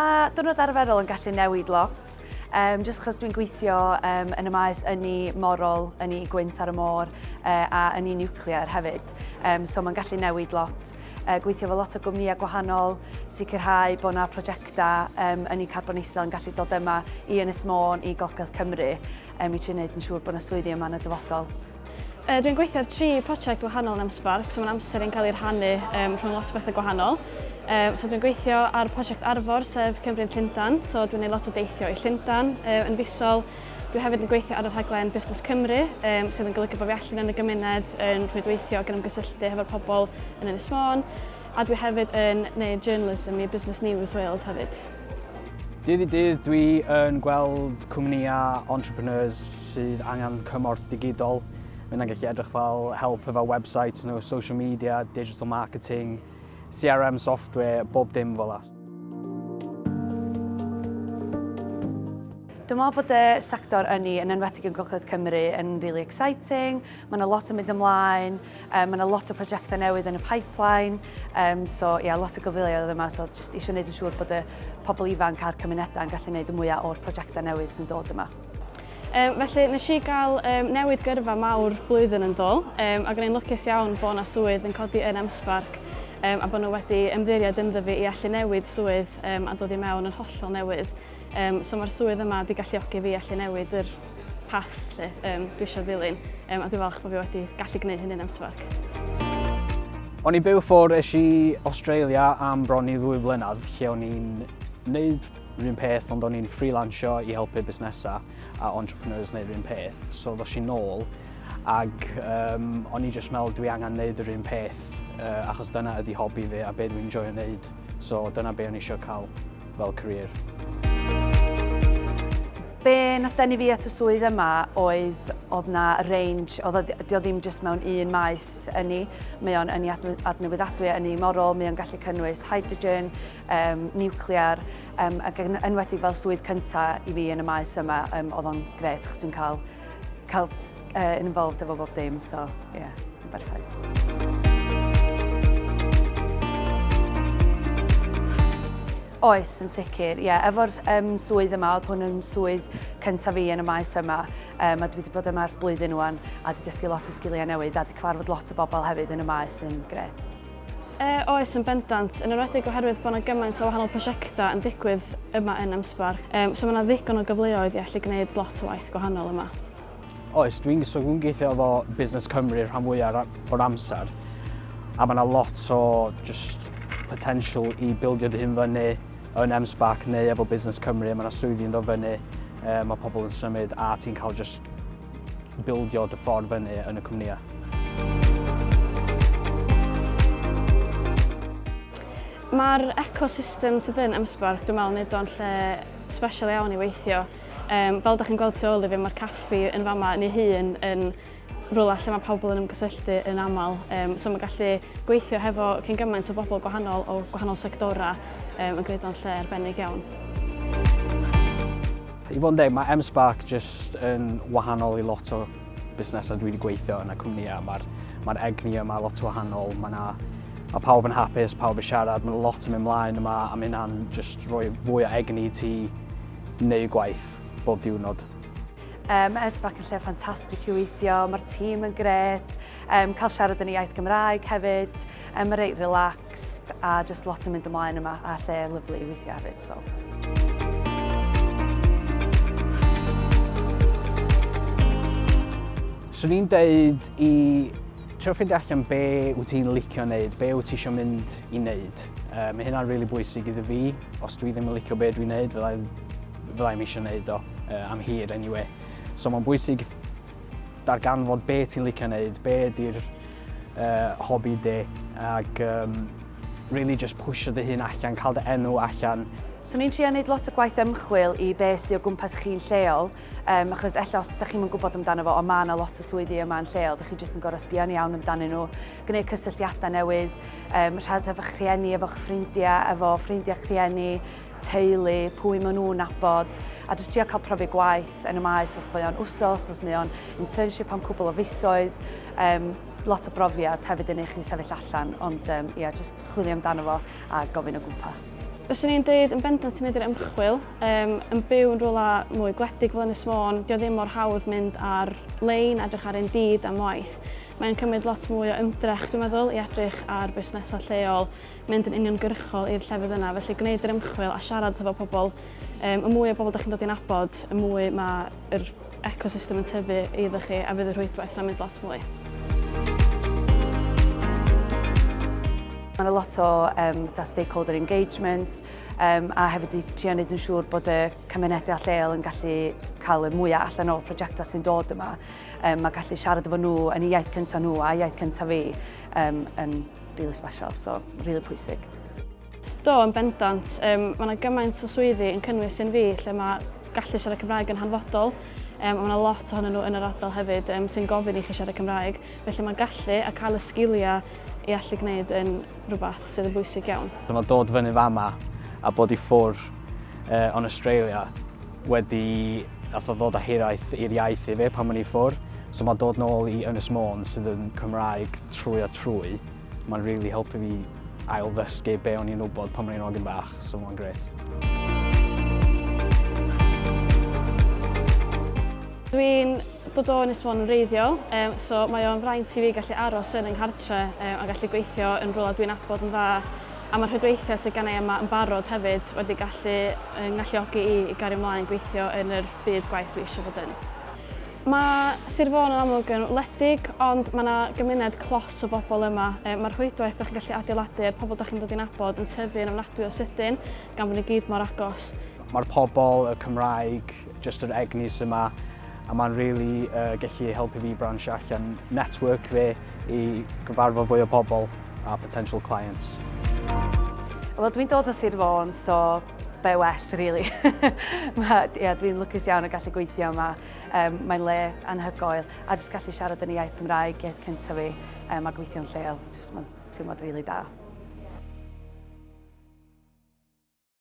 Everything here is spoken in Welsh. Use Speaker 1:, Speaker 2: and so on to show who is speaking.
Speaker 1: Mae diwrnod arferol yn gallu newid lot, jyst achos dwi'n gweithio yn y maes ynni morol, ynni gwynt ar y môr a ynni niwclear hefyd. So mae'n gallu newid lot. Gweithio efo lot o gwmnïau gwahanol, sicrhau bod yna prosiectau ynni carbon isel yn gallu dod yma i Ynys Môn, i Gogledd Cymru, i trio wneud yn siŵr bod yna swyddi yma yn y dyfodol.
Speaker 2: Dwi'n gweithio ar 3 prosiect wahanol yn M-SParc, so mae'n amser i'n cael ei rhannu rhwng lot o bethau gwahanol. So dwi'n gweithio ar prosiect Arfor, sef Cymru'n Llundain, so dwi'n gwneud lot o deithio i Llundain yn fusol. Dwi hefyd yn gweithio ar y rhaglen Busnes Cymru, sydd yn golygu bod fi allan yn y gymuned yn rhwydweithio ac yn ymgysylltu hefo'r pobl yn Ynys Môn. A dwi hefyd yn gwneud journalism i Business News Wales hefyd.
Speaker 3: Dydd i dydd dwi yn gweld cwmnïau entrepreneurs sydd angen cymorth digidol. Mae'n gallu edrych fel help efo websites nhw, social media, digital marketing, CRM software, bob dim fel yna.
Speaker 1: Dwi'n meddwl bod y sector ynni yn enwedig yn Gogledd Cymru yn really exciting. Mae yna lot o mynd ymlaen, mae yna lot o prosiectau newydd yn y pipeline. So, lot o gyfleoedd yma, so just eisiau gwneud yn siŵr bod y pobl ifanc a'r cymunedau yn gallu gwneud y mwyaf o'r prosiectau newydd sy'n dod yma.
Speaker 2: Felly, nes i gael newid gyrfa mawr blwyddyn yn dôl, ac yn ein lwcus iawn bod yna swydd yn codi yn M-SParc, a bod nhw wedi ymddiried ynddo fi i allu newid swydd a dod i mewn yn hollol newydd. So mae'r swydd yma wedi galluogi fi allu newid yr path dwi eisiau ddilyn, a dwi'n falch bod fi wedi gallu gwneud hynny yn M-SParc.
Speaker 3: O'n i byw ffwrdd i Australia am bron i 2 flynedd, lle o'n i'n gwneud rhywun peth, ond o'n i'n freelansio i helpu busnesau a entrepreneurs wneud rhywun peth. So ddos i nôl, ac o'n i jyst meddwl dwi angen wneud rhywun peth, achos dyna ydi hobi fi a be dwi'n enjoyo wneud. So dyna be o'n i eisiau cael fel career.
Speaker 1: Be na denu fi at y swydd yma oedd na range, oedd o ddim jyst mewn un maes ynni. Mae o'n ynni adnewyddadwy, ynni morol, mae o'n gallu cynnwys hydrogen, niwclear, ac yn enwedig fel swydd cyntaf i fi yn y maes yma, oedd o'n gret, achos dwi'n cael involved efo bob dim, so ie, yn berffaith. Oes, yn sicr, ie. Efo'r swydd yma, oedd hwn yn swydd cyntaf fi yn y maes yma, a dwi wedi bod yma ers blwyddyn wan, a wedi dysgu lot o sgiliau newydd, a wedi cyfarfod lot o bobl hefyd yn y maes yn gret.
Speaker 2: Oes, yn bendant, yn enwedig oherwydd bod yna gymaint o wahanol prosiectau yn digwydd yma yn M-SParc, so mae yna ddigon o gyfleoedd i allu gwneud lot o waith gwahanol yma.
Speaker 3: Oes, dwi'n gweithio efo Busnes Cymru rhan fwyaf o'r amser, a mae yna lot o just potential i bildio dy hun fyny yn M-SParc neu efo Busnes Cymru, mae yna swyddi yn dod fyny, mae pobl yn symud a ti'n cael just bildio dy ffordd fyny yn y cwmnïau.
Speaker 2: Mae'r ecosystem sydd yn M-SParc, dwi'n meddwl, wneud o'n lle special iawn i weithio. Fel ydych chi'n gweld tu ôl i fi, mae'r caffi yn fama yn ei hun yn rhywle lle mae pobl yn ymgysylltu yn aml. So mae'n gallu gweithio hefo cyn gymaint o bobl gwahanol o gwahanol sectorau yn gwneud o'n lle arbennig iawn.
Speaker 3: I fod yn deg, mae M-SParc just yn wahanol i lot o busnesau dwi wedi gweithio yn y cwmnïau. Mae'r egni yma lot o wahanol, mae pawb yn hapus, pawb yn siarad, mae lot yn mynd mlaen yma, a mae hynna'n just rhoi fwy o egni i ti wneud gwaith bob diwrnod.
Speaker 1: M-SParc yn lle ffantastig i weithio, mae'r tîm yn gret, cael siarad yn y iaith Gymraeg hefyd, mae'n reit relaxed a just lot yn mynd ymlaen yma a lle lyflu i weithio hefyd. So.
Speaker 3: Swn i'n deud i trio ffeindio allan be wyt ti'n licio wneud, be wyt ti eisiau mynd i wneud. Mae hynna'n rili bwysig iddo fi. Os dwi ddim yn licio be dwi'n wneud, fyddai'm eisiau wneud o am hir anyway. So mae'n bwysig darganfod be ti'n licio wneud, be ydy'r hobi di, ac really just pwysio dy hun allan, cael dy enw allan.
Speaker 1: So ni'n trio wneud lot o gwaith ymchwil i be sydd o gwmpas chi'n lleol, achos ella os ydych chi'n gwybod amdano fo, ond mae yna lot o swyddi yma yn lleol, ydych chi jyst yn gorfod sbio'n iawn amdano nhw, gwneud cysylltiadau newydd, siarad efo'ch rhieni, efo'ch ffrindiau, efo ffrindiau'ch rhieni, teulu, pwy maen nhw'n nabod, a jyst trio cael profi gwaith yn y maes, os mae o'n wsos, os mae o'n internship am cwbl o fisoedd, lot o brofiad hefyd yn eich chi sefyll allan, ond jyst chwilio amdano fo a gofyn o gwmpas.
Speaker 2: Fyswn ni'n dweud yn bendant sy'n neud i'r ymchwil, yn byw yn rhywle mwy gwledig fel Ynys Môn, dio ddim mor hawdd mynd ar-lein, edrych ar Indeed am waith. Mae'n cymryd lot mwy o ymdrech, dwi'n meddwl, i edrych ar busnesau lleol, mynd yn uniongyrchol i'r llefydd yna. Felly gwneud yr ymchwil a siarad efo pobl, y mwy o bobl ydych chi'n dod i'n nabod, y mwy mae'r ecosystem yn tyfu iddo chi a fydd y rhwydwaith yn mynd lot mwy.
Speaker 1: Mae yna lot o stakeholder engagement a hefyd i trio wneud yn siŵr bod y cymunedau lleol yn gallu cael y mwyaf allan o'r prosiectau sy'n dod yma. Mae gallu siarad efo nhw yn eu iaith cyntaf nhw a iaith cyntaf fi yn really special, so really pwysig.
Speaker 2: Do, yn bendant. Mae yna gymaint o swyddi yn cynnwys yn fi lle mae gallu siarad Cymraeg yn hanfodol. Mae yna lot ohonyn nhw yn yr ardal hefyd sy'n gofyn i chi siarad Cymraeg. Felly mae gallu a cael y sgiliau i allu gwneud yn rhywbeth sydd yn bwysig iawn.
Speaker 3: Mae dod fyny fama a bod i ffwrdd yn Australia wedi ddod â hiraeth i'r iaith i fi pan mae'n i ffwrdd. So mae dod nôl i Ynys Môn sydd yn Cymraeg trwy a trwy. Mae'n really helpu fi ail-ddysgu be o'n i'n wybod pan mae'n ogyn bach, so mae'n grêt.
Speaker 2: Dwi'n dod o Ynys Môn yn wreiddiol, so mae o'n fraint i fi gallu aros yn yng nghartre a gallu gweithio yn rhywle dwi'n nabod yn dda. A mae'r rhwydweithiau sydd gen i yma yn barod hefyd wedi galluogi i gario ymlaen gweithio yn yr byd gwaith dwi eisiau bod yn. Mae Sir Fôn yn amlwg yn wledig, ond mae yna gymuned clos o bobl yma. Mae'r rhwydwaith ydych chi'n gallu adeiladu'r pobl ydych chi'n dod i nabod yn tyfu yn ofnadwy o sydyn, gan bod ni gyd mor agos.
Speaker 3: Mae'r pobl, y Cymraeg, jyst yr egnis yma, a mae'n really gallu helpu fi bransio allan network fi i gyfarfod fwy o bobl a potential clients.
Speaker 1: Wel, dwi'n dod o Sir Fôn, so be well, really. Dwi'n lwcus iawn o gallu gweithio yma. Mae'n le anhygoel, a jyst gallu siarad yn ei iaith Cymraeg, iaith cyntaf fi, a gweithio'n lleol. Mae'n teimlad rili da.